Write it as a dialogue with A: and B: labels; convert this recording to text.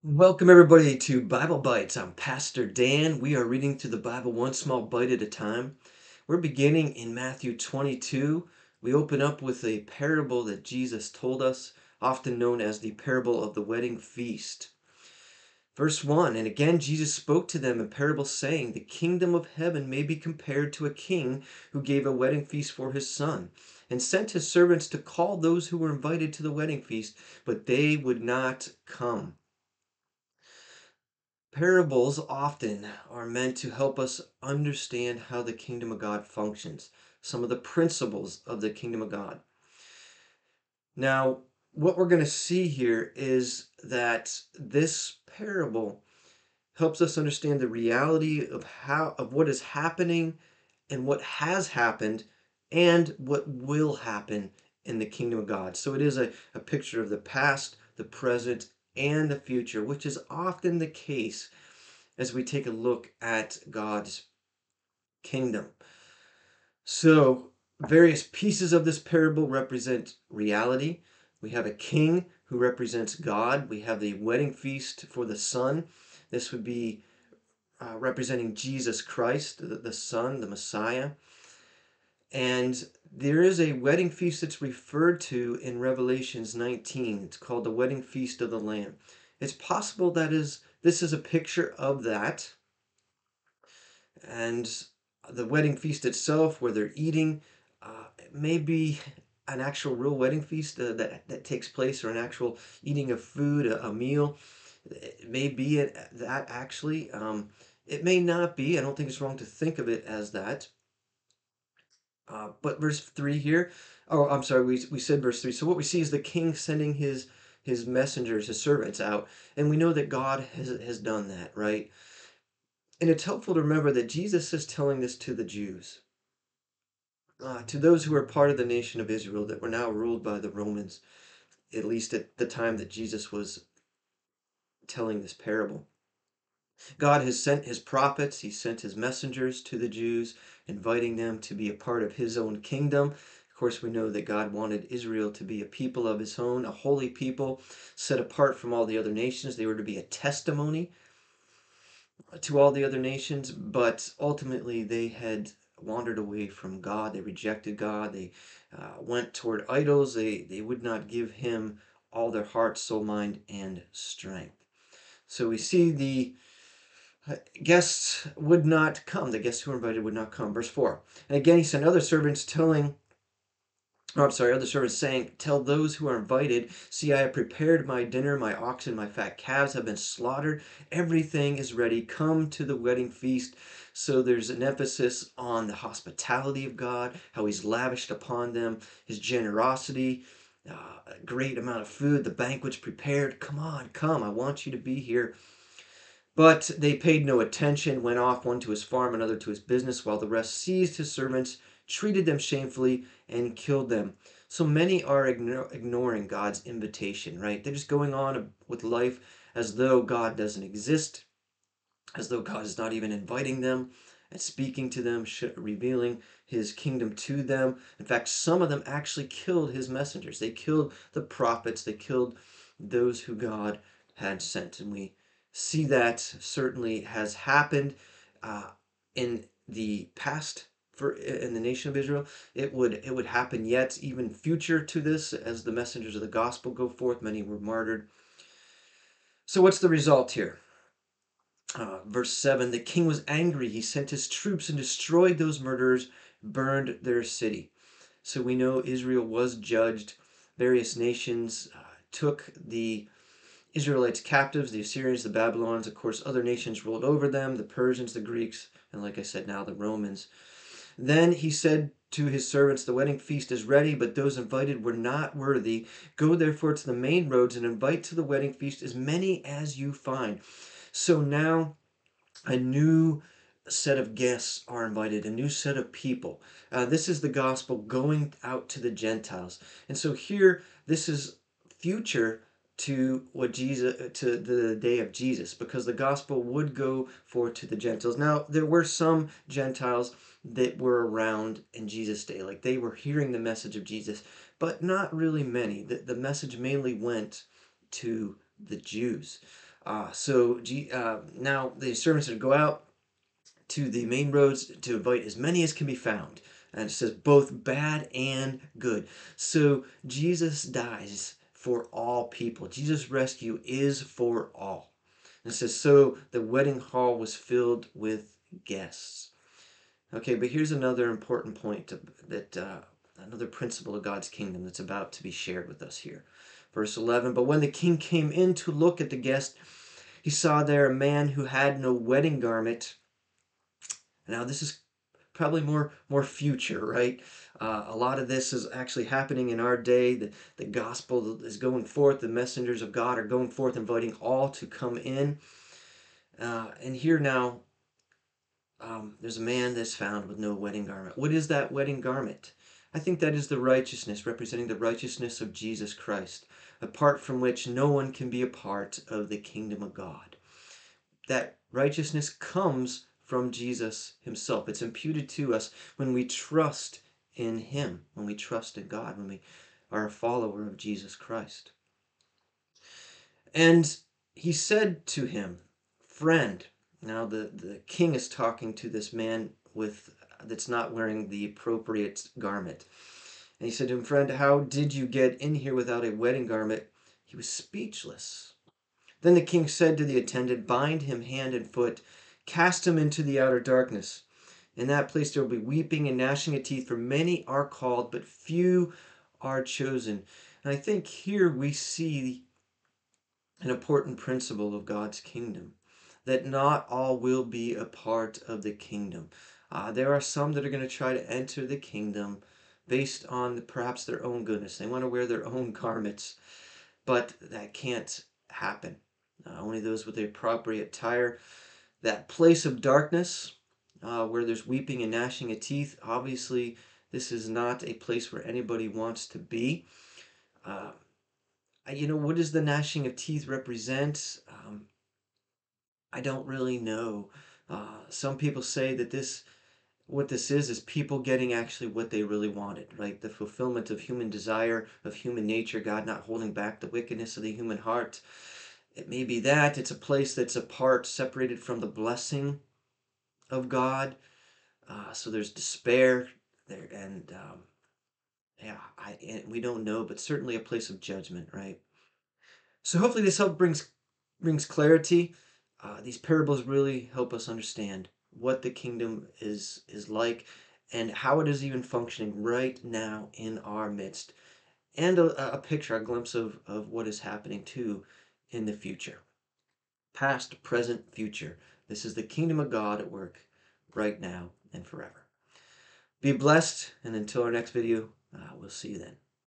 A: Welcome, everybody, to Bible Bites. I'm Pastor Dan. We are reading through the Bible one small bite at a time. We're beginning in Matthew 22. We open up with a parable that Jesus told us, often known as the parable of the wedding feast. Verse 1, and again Jesus spoke to them in parables, saying, The kingdom of heaven may be compared to a king who gave a wedding feast for his son, and sent his servants to call those who were invited to the wedding feast, but they would not come. Parables often are meant to help us understand how the kingdom of God functions, some of the principles of the kingdom of God. Now, what we're going to see here is that this parable helps us understand the reality of what is happening and what has happened and what will happen in the kingdom of God. So it is a picture of the past, the present, and the future, which is often the case as we take a look at God's kingdom. So, various pieces of this parable represent reality. We have a king who represents God. We have the wedding feast for the son. This would be representing Jesus Christ, the Son, the Messiah. And there is a wedding feast that's referred to in Revelations 19. It's called the wedding feast of the Lamb. It's possible this is a picture of that. And the wedding feast itself, where they're eating, it may be an actual real wedding feast that takes place, or an actual eating of food, a meal. It may be that actually. It may not be. I don't think it's wrong to think of it as that. But verse 3 here, oh, I'm sorry, we said verse 3. So what we see is the king sending his messengers, his servants out, and we know that God has done that, right? And it's helpful to remember that Jesus is telling this to the Jews, to those who were part of the nation of Israel that were now ruled by the Romans, at least at the time that Jesus was telling this parable. God has sent his prophets, he sent his messengers to the Jews, inviting them to be a part of his own kingdom. Of course, we know that God wanted Israel to be a people of his own, a holy people, set apart from all the other nations. They were to be a testimony to all the other nations, but ultimately they had wandered away from God. They rejected God. They went toward idols. They would not give him all their heart, soul, mind, and strength. So we see the guests would not come. The guests who were invited would not come. Verse 4. And again, he sent other servants other servants saying, Tell those who are invited, see, I have prepared my dinner, my oxen, my fat calves have been slaughtered. Everything is ready. Come to the wedding feast. So there's an emphasis on the hospitality of God, how he's lavished upon them, his generosity, a great amount of food, the banquet's prepared. Come on, come. I want you to be here. But they paid no attention, went off, one to his farm, another to his business, while the rest seized his servants, treated them shamefully, and killed them. So many are ignoring God's invitation, right? They're just going on with life as though God doesn't exist, as though God is not even inviting them and speaking to them, revealing his kingdom to them. In fact, some of them actually killed his messengers. They killed the prophets, they killed those who God had sent. And we see that certainly has happened in the past in the nation of Israel. It would happen yet, even future to this, as the messengers of the gospel go forth. Many were martyred. So what's the result here? Verse 7, the king was angry. He sent his troops and destroyed those murderers, burned their city. So we know Israel was judged. Various nations took the Israelites captives, the Assyrians, the Babylons. Of course, other nations ruled over them, the Persians, the Greeks, and like I said, now the Romans. Then he said to his servants, The wedding feast is ready, but those invited were not worthy. Go therefore to the main roads and invite to the wedding feast as many as you find. So now a new set of guests are invited, a new set of people. This is the gospel going out to the Gentiles. And so here, this is future to the day of Jesus, because the gospel would go forth to the Gentiles. Now, there were some Gentiles that were around in Jesus' day, like they were hearing the message of Jesus, but not really many. The message mainly went to the Jews. Now the servants are to go out to the main roads to invite as many as can be found. And it says both bad and good. So Jesus dies for all people. Jesus' rescue is for all. And it says, so the wedding hall was filled with guests. Okay, but here's another important point another principle of God's kingdom that's about to be shared with us here. Verse 11, but when the king came in to look at the guest, he saw there a man who had no wedding garment. Now, this is probably more future, right? A lot of this is actually happening in our day. The gospel is going forth. The messengers of God are going forth, inviting all to come in. And here now, there's a man that's found with no wedding garment. What is that wedding garment? I think that is the righteousness, representing the righteousness of Jesus Christ, apart from which no one can be a part of the kingdom of God. That righteousness comes from Jesus himself. It's imputed to us when we trust in him, when we trust in God, when we are a follower of Jesus Christ. And he said to him, friend. Now the king is talking to this man that's not wearing the appropriate garment. And he said to him, friend, how did you get in here without a wedding garment? He was speechless. Then the king said to the attendant, bind him hand and foot, cast him into the outer darkness. In that place there will be weeping and gnashing of teeth, for many are called, but few are chosen. And I think here we see an important principle of God's kingdom, that not all will be a part of the kingdom. There are some that are going to try to enter the kingdom based on perhaps their own goodness. They want to wear their own garments, but that can't happen. Only those with the appropriate attire. That place of darkness where there's weeping and gnashing of teeth, obviously this is not a place where anybody wants to be. Uh, what does the gnashing of teeth represent? I don't really know. Some people say that what this is people getting actually what they really wanted, right? The fulfillment of human desire, of human nature, God not holding back the wickedness of the human heart. It may be that. It's a place that's apart, separated from the blessing of God. So there's despair there, and we don't know, but certainly a place of judgment, right? So hopefully this help brings clarity. These parables really help us understand what the kingdom is like and how it is even functioning right now in our midst, and a picture, a glimpse of what is happening too in the future. Past, present, future. This is the kingdom of God at work right now and forever. Be blessed, and until our next video, we'll see you then.